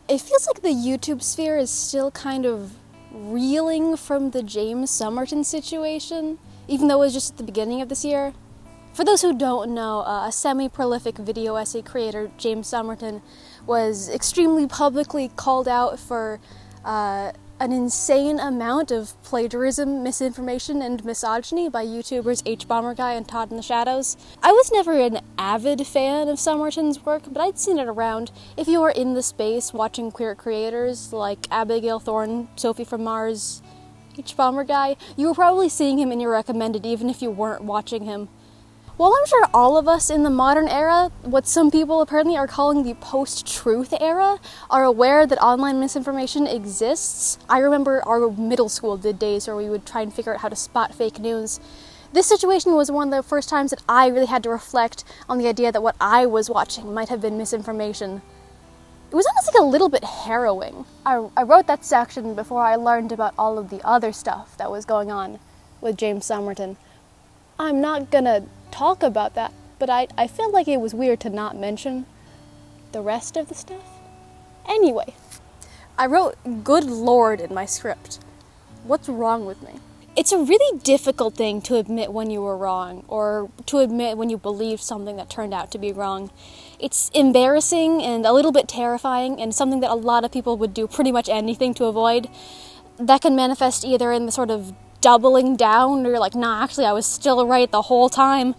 It feels like the YouTube sphere is still kind of reeling from the James Somerton situation, even though it was just at the beginning of this year. For those who don't know, a semi-prolific video essay creator, James Somerton, was extremely publicly called out for an insane amount of plagiarism, misinformation, and misogyny by YouTubers HBomberGuy and Todd in the Shadows. I was never an avid fan of Somerton's work, but I'd seen it around. If you are in the space watching queer creators like Abigail Thorne, Sophie from Mars, HBomberGuy, you were probably seeing him in your recommended even if you weren't watching him. While I'm sure all of us in the modern era, what some people apparently are calling the post-truth era, are aware that online misinformation exists. I remember our middle school days where we would try and figure out how to spot fake news. This situation was one of the first times that I really had to reflect on the idea that what I was watching might have been misinformation. It was honestly a little bit harrowing. I wrote that section before I learned about all of the other stuff that was going on with James Somerton. I'm not gonna talk about that, but I felt like it was weird to not mention the rest of the stuff. Anyway, I wrote "good lord" in my script. What's wrong with me? It's a really difficult thing to admit when you were wrong, or to admit when you believed something that turned out to be wrong. It's embarrassing and a little bit terrifying, and something that a lot of people would do pretty much anything to avoid. That can manifest either in the sort of doubling down, or like, nah, actually I was still right the whole time,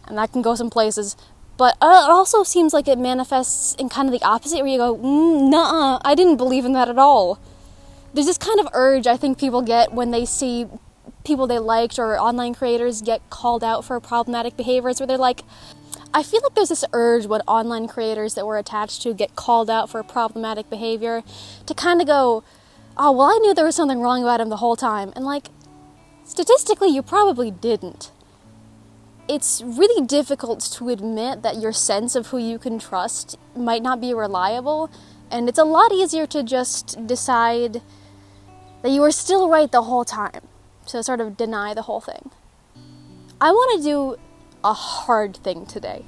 and that can go some places. But it also seems like it manifests in kind of the opposite, where you go, nah, I didn't believe in that at all. There's this kind of urge I think people get when they see people they liked or online creators get called out for problematic behaviors, where they're like, I feel like there's this urge when online creators that we're attached to get called out for problematic behavior to kind of go, oh, well, I knew there was something wrong about him the whole time. And, like, statistically, you probably didn't. It's really difficult to admit that your sense of who you can trust might not be reliable, and it's a lot easier to just decide that you were still right the whole time, to sort of deny the whole thing. I want to do a hard thing today.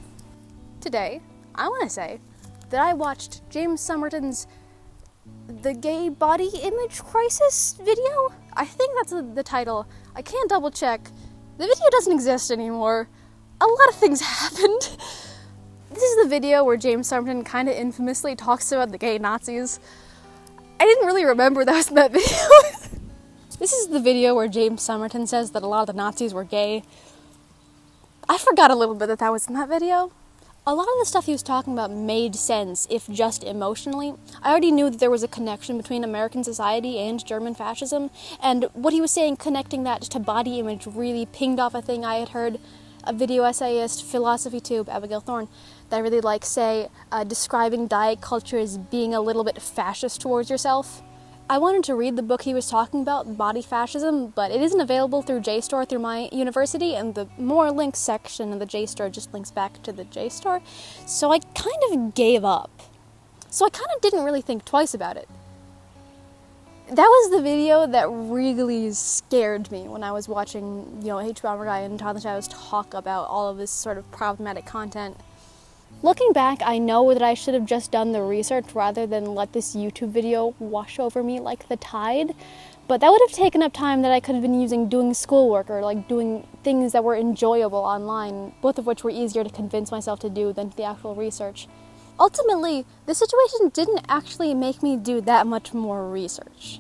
Today, I want to say that I watched James Somerton's The Gay Body Image Crisis video? I think that's the title. I can't double check. The video doesn't exist anymore. A lot of things happened. This is the video where James Somerton kind of infamously talks about the gay Nazis. I didn't really remember that was in that video. This is the video where James Somerton says that a lot of the Nazis were gay. I forgot a little bit that was in that video. A lot of the stuff he was talking about made sense, if just emotionally. I already knew that there was a connection between American society and German fascism, and what he was saying, connecting that to body image, really pinged off a thing I had heard a video essayist, Philosophy Tube, Abigail Thorne, that I really like, say, describing diet culture as being a little bit fascist towards yourself. I wanted to read the book he was talking about, Body Fascism, but it isn't available through JSTOR through my university, and the more links section of the JSTOR just links back to the JSTOR, so I kind of gave up. So I kind of didn't really think twice about it. That was the video that really scared me when I was watching, HBomberGuy and Todd in the Shadows talk about all of this sort of problematic content. Looking back, I know that I should have just done the research rather than let this YouTube video wash over me like the tide, but that would have taken up time that I could have been using doing schoolwork or like doing things that were enjoyable online, both of which were easier to convince myself to do than the actual research. Ultimately, the situation didn't actually make me do that much more research.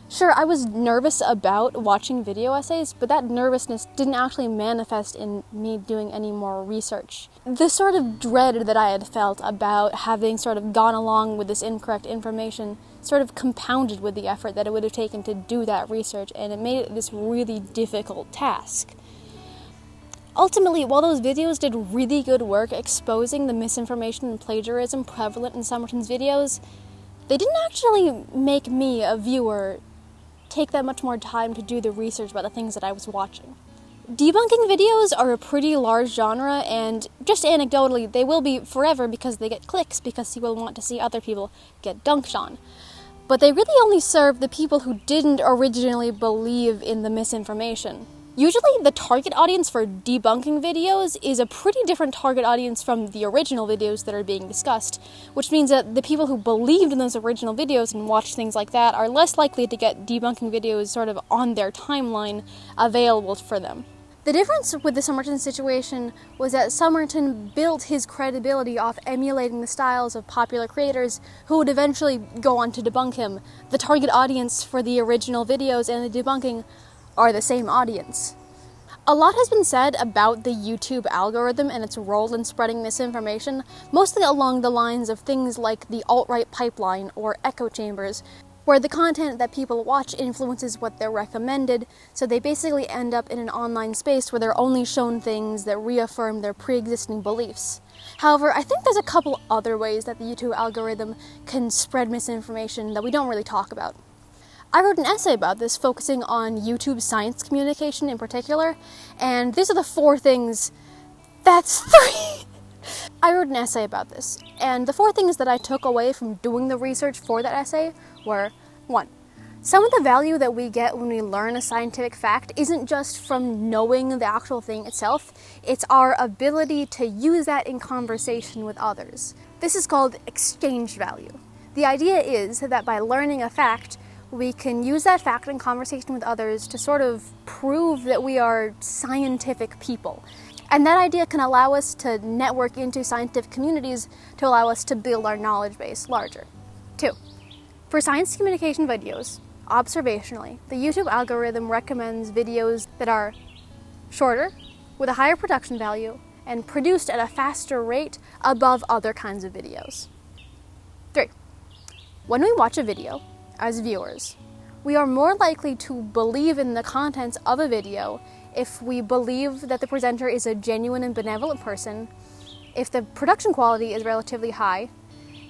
Sure, I was nervous about watching video essays, but that nervousness didn't actually manifest in me doing any more research. The sort of dread that I had felt about having sort of gone along with this incorrect information sort of compounded with the effort that it would have taken to do that research, and it made it this really difficult task. Ultimately, while those videos did really good work exposing the misinformation and plagiarism prevalent in Somerton's videos, they didn't actually make me, a viewer, take that much more time to do the research about the things that I was watching. Debunking videos are a pretty large genre, and just anecdotally, they will be forever because they get clicks, because people want to see other people get dunked on. But they really only serve the people who didn't originally believe in the misinformation. Usually the target audience for debunking videos is a pretty different target audience from the original videos that are being discussed, which means that the people who believed in those original videos and watched things like that are less likely to get debunking videos sort of on their timeline available for them. The difference with the Somerton situation was that Somerton built his credibility off emulating the styles of popular creators who would eventually go on to debunk him. The target audience for the original videos and the debunking are the same audience. A lot has been said about the YouTube algorithm and its role in spreading misinformation, mostly along the lines of things like the alt-right pipeline or echo chambers, where the content that people watch influences what they're recommended, so they basically end up in an online space where they're only shown things that reaffirm their pre-existing beliefs. However, I think there's a couple other ways that the YouTube algorithm can spread misinformation that we don't really talk about. I wrote an essay about this, focusing on YouTube science communication in particular, and these are the 4 things. That's 3! I wrote an essay about this, and the 4 things that I took away from doing the research for that essay were: 1. Some of the value that we get when we learn a scientific fact isn't just from knowing the actual thing itself, it's our ability to use that in conversation with others. This is called exchange value. The idea is that by learning a fact, we can use that fact in conversation with others to sort of prove that we are scientific people. And that idea can allow us to network into scientific communities to allow us to build our knowledge base larger. 2. For science communication videos, observationally, the YouTube algorithm recommends videos that are shorter, with a higher production value, and produced at a faster rate above other kinds of videos. 3. When we watch a video, as viewers, we are more likely to believe in the contents of a video if we believe that the presenter is a genuine and benevolent person, if the production quality is relatively high,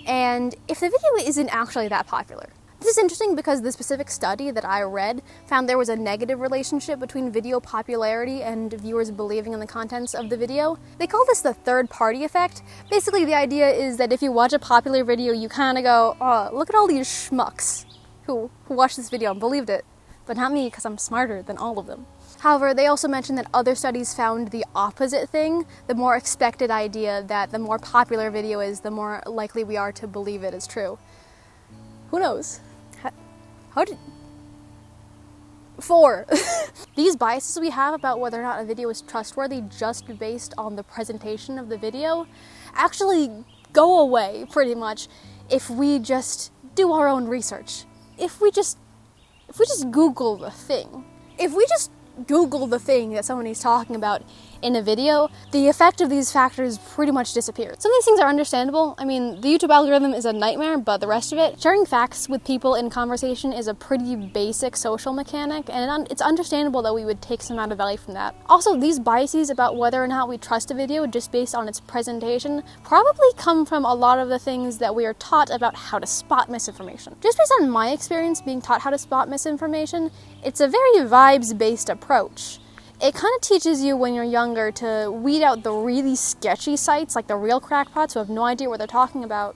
and if the video isn't actually that popular. This is interesting because the specific study that I read found there was a negative relationship between video popularity and viewers believing in the contents of the video. They call this the third-party effect. Basically, the idea is that if you watch a popular video, you kind of go, oh, look at all these schmucks who watched this video and believed it, but not me because I'm smarter than all of them. However, they also mentioned that other studies found the opposite thing, the more expected idea that the more popular a video is, the more likely we are to believe it is true. Who knows? How did... 4. These biases we have about whether or not a video is trustworthy just based on the presentation of the video actually go away pretty much if we just do our own research. If we just Google the thing. If we just Google the thing that someone is talking about in a video, the effect of these factors pretty much disappears. Some of these things are understandable. I mean, the YouTube algorithm is a nightmare, but the rest of it, sharing facts with people in conversation is a pretty basic social mechanic, and it's understandable that we would take some amount of value from that. Also, these biases about whether or not we trust a video just based on its presentation probably come from a lot of the things that we are taught about how to spot misinformation. Just based on my experience being taught how to spot misinformation, it's a very vibes-based approach. It kind of teaches you when you're younger to weed out the really sketchy sites, like the real crackpots who have no idea what they're talking about.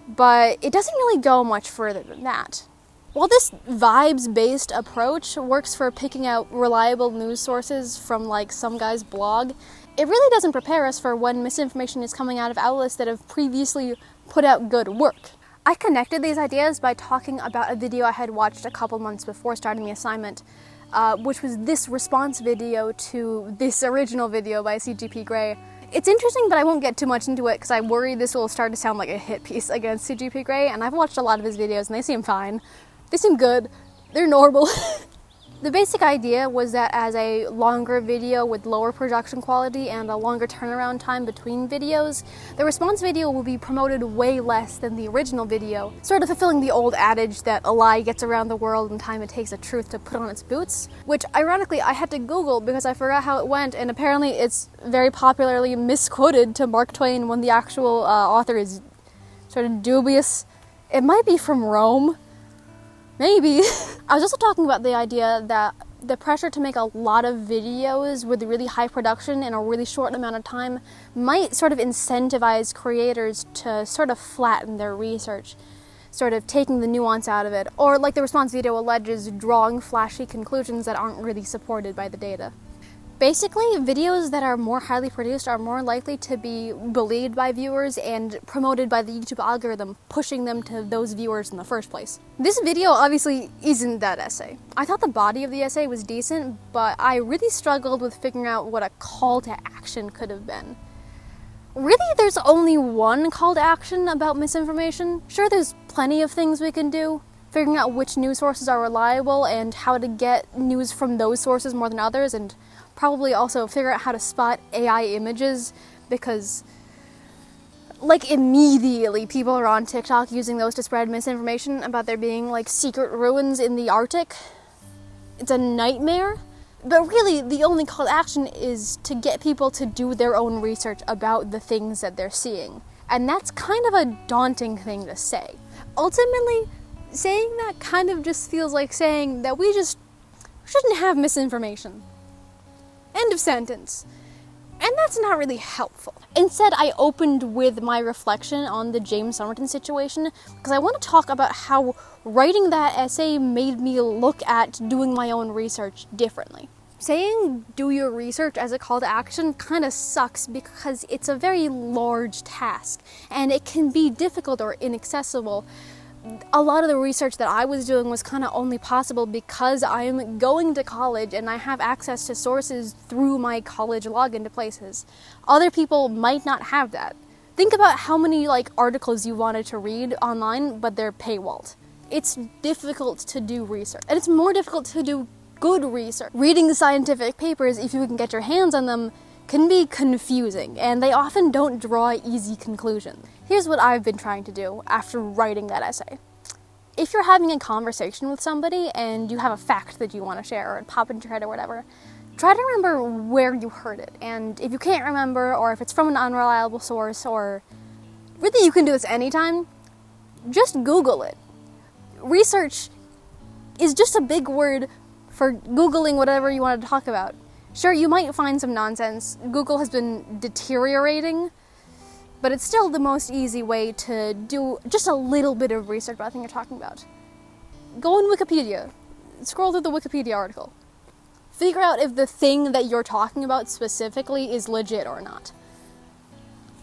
But it doesn't really go much further than that. While this vibes-based approach works for picking out reliable news sources from like some guy's blog, it really doesn't prepare us for when misinformation is coming out of outlets that have previously put out good work. I connected these ideas by talking about a video I had watched a couple months before starting the assignment, which was this response video to this original video by CGP Grey. It's interesting, but I won't get too much into it because I worry this will start to sound like a hit piece against CGP Grey, and I've watched a lot of his videos and they seem fine. They seem good. They're normal. The basic idea was that as a longer video with lower production quality and a longer turnaround time between videos, the response video will be promoted way less than the original video, sort of fulfilling the old adage that a lie gets around the world in time it takes a truth to put on its boots, which ironically I had to Google because I forgot how it went, and apparently it's very popularly misquoted to Mark Twain when the actual author is sort of dubious. It might be from Rome. Maybe. I was also talking about the idea that the pressure to make a lot of videos with really high production in a really short amount of time might sort of incentivize creators to sort of flatten their research. sort of taking the nuance out of it, or like the response video alleges, drawing flashy conclusions that aren't really supported by the data. Basically, videos that are more highly produced are more likely to be believed by viewers and promoted by the YouTube algorithm, pushing them to those viewers in the first place. This video obviously isn't that essay. I thought the body of the essay was decent, but I really struggled with figuring out what a call to action could have been. Really, there's only one call to action about misinformation. Sure, there's plenty of things we can do, figuring out which news sources are reliable and how to get news from those sources more than others, and probably also figure out how to spot AI images, because like immediately people are on TikTok using those to spread misinformation about there being like secret ruins in the Arctic. It's a nightmare. But really, the only call to action is to get people to do their own research about the things that they're seeing. And that's kind of a daunting thing to say. Ultimately, saying that kind of just feels like saying that we just shouldn't have misinformation. End of sentence. And that's not really helpful. Instead, I opened with my reflection on the James Somerton situation because I want to talk about how writing that essay made me look at doing my own research differently. Saying do your research as a call to action kind of sucks because it's a very large task and it can be difficult or inaccessible. A lot of the research that I was doing was kind of only possible because I'm going to college and I have access to sources through my college login to places. Other people might not have that. Think about how many articles you wanted to read online, but they're paywalled. It's difficult to do research, and it's more difficult to do good research. Reading scientific papers, if you can get your hands on them, can be confusing, and they often don't draw easy conclusions. Here's what I've been trying to do after writing that essay. If you're having a conversation with somebody and you have a fact that you want to share or pop into your head or whatever, try to remember where you heard it. And if you can't remember, or if it's from an unreliable source, or really you can do this anytime, just Google it. Research is just a big word for Googling whatever you want to talk about. Sure, you might find some nonsense. Google has been deteriorating, but it's still the most easy way to do just a little bit of research about the thing you're talking about. Go on Wikipedia. Scroll through the Wikipedia article. Figure out if the thing that you're talking about specifically is legit or not.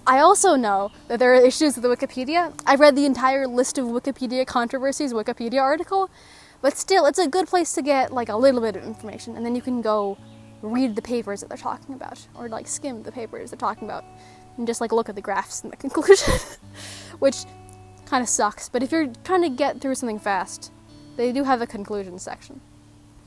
I also know that there are issues with the Wikipedia. I read the entire list of Wikipedia controversies Wikipedia article, but still, it's a good place to get a little bit of information, and then you can go read the papers that they're talking about, or skim the papers they're talking about, and just look at the graphs and the conclusion, which kind of sucks, but if you're trying to get through something fast, they do have a conclusion section.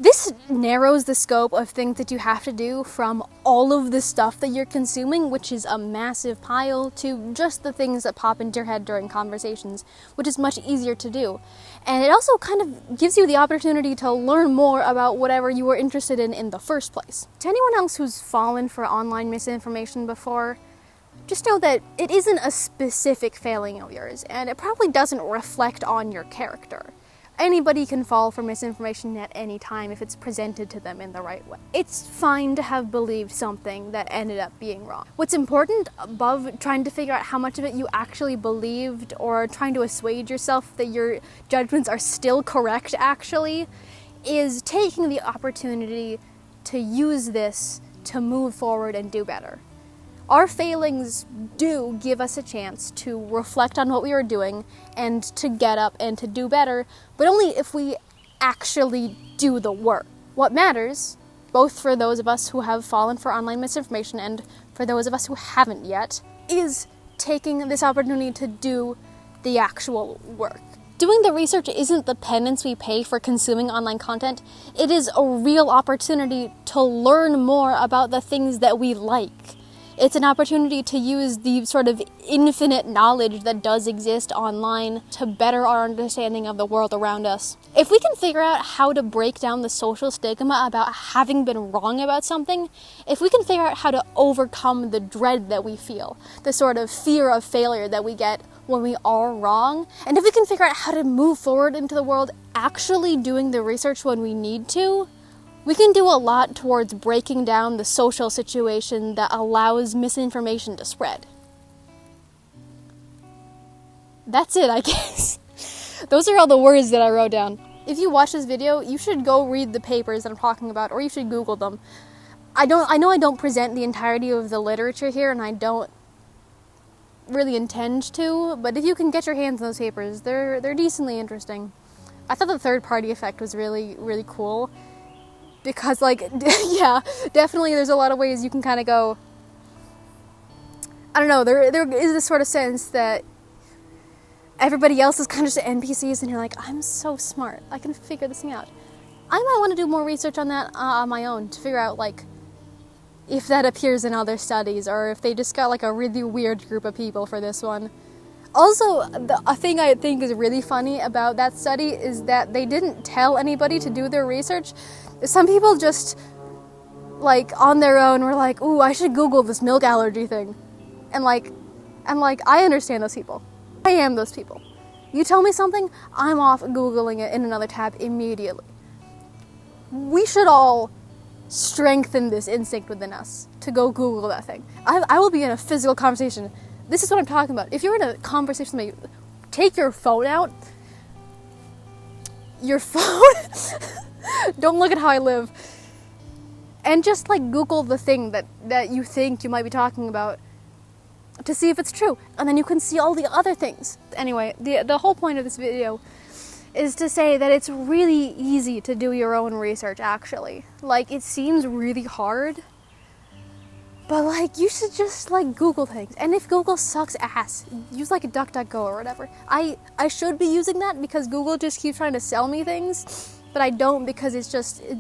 This narrows the scope of things that you have to do from all of the stuff that you're consuming, which is a massive pile, to just the things that pop into your head during conversations, which is much easier to do. And it also kind of gives you the opportunity to learn more about whatever you were interested in the first place. To anyone else who's fallen for online misinformation before, just know that it isn't a specific failing of yours, and it probably doesn't reflect on your character. Anybody can fall for misinformation at any time if it's presented to them in the right way. It's fine to have believed something that ended up being wrong. What's important, above trying to figure out how much of it you actually believed or trying to assuage yourself that your judgments are still correct actually, is taking the opportunity to use this to move forward and do better. Our failings do give us a chance to reflect on what we are doing and to get up and to do better, but only if we actually do the work. What matters, both for those of us who have fallen for online misinformation and for those of us who haven't yet, is taking this opportunity to do the actual work. Doing the research isn't the penance we pay for consuming online content. It is a real opportunity to learn more about the things that we like. It's an opportunity to use the sort of infinite knowledge that does exist online to better our understanding of the world around us. If we can figure out how to break down the social stigma about having been wrong about something, if we can figure out how to overcome the dread that we feel, the sort of fear of failure that we get when we are wrong, and if we can figure out how to move forward into the world actually doing the research when we need to, we can do a lot towards breaking down the social situation that allows misinformation to spread. That's it, I guess. Those are all the words that I wrote down. If you watch this video, you should go read the papers that I'm talking about, or you should Google them. I know I don't present the entirety of the literature here, and I don't really intend to, but if you can get your hands on those papers, they're decently interesting. I thought the third party effect was really, really cool, because, like, yeah, definitely there's a lot of ways you can kind of go, I don't know, there is this sort of sense that everybody else is kind of just NPCs, and you're like, I'm so smart, I can figure this thing out. I might want to do more research on that on my own, to figure out, like, if that appears in other studies, or if they just got, like, a really weird group of people for this one. Also, a thing I think is really funny about that study is that they didn't tell anybody to do their research. Some people just, like, on their own were like, ooh, I should Google this milk allergy thing. And, like, I understand those people. I am those people. You tell me something, I'm off Googling it in another tab immediately. We should all strengthen this instinct within us to go Google that thing. I will be in a physical conversation. This is what I'm talking about. If you're in a conversation with me, take your phone out. Your phone? Don't look at how I live. And just, like, Google the thing that you think you might be talking about to see if it's true. And then you can see all the other things. Anyway, the whole point of this video is to say that it's really easy to do your own research, actually. Like, it seems really hard, but, like, you should just, like, Google things. And if Google sucks ass, use, like, a DuckDuckGo or whatever. I should be using that because Google just keeps trying to sell me things, but I don't, because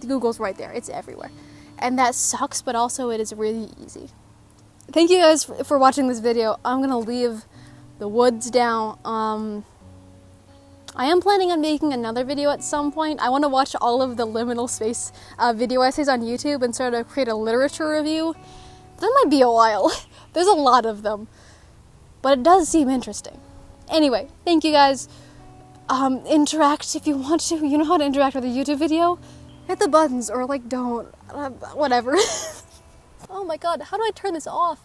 Google's right there. It's everywhere. And that sucks, but also it is really easy. Thank you guys for watching this video. I'm gonna leave the woods down. I am planning on making another video at some point. I want to watch all of the liminal space video essays on YouTube and sort of create a literature review. That might be a while. There's a lot of them. But it does seem interesting. Anyway, thank you guys. Interact if you want to. You know how to interact with a YouTube video? Hit the buttons, or, like, don't. Whatever. Oh my god, how do I turn this off?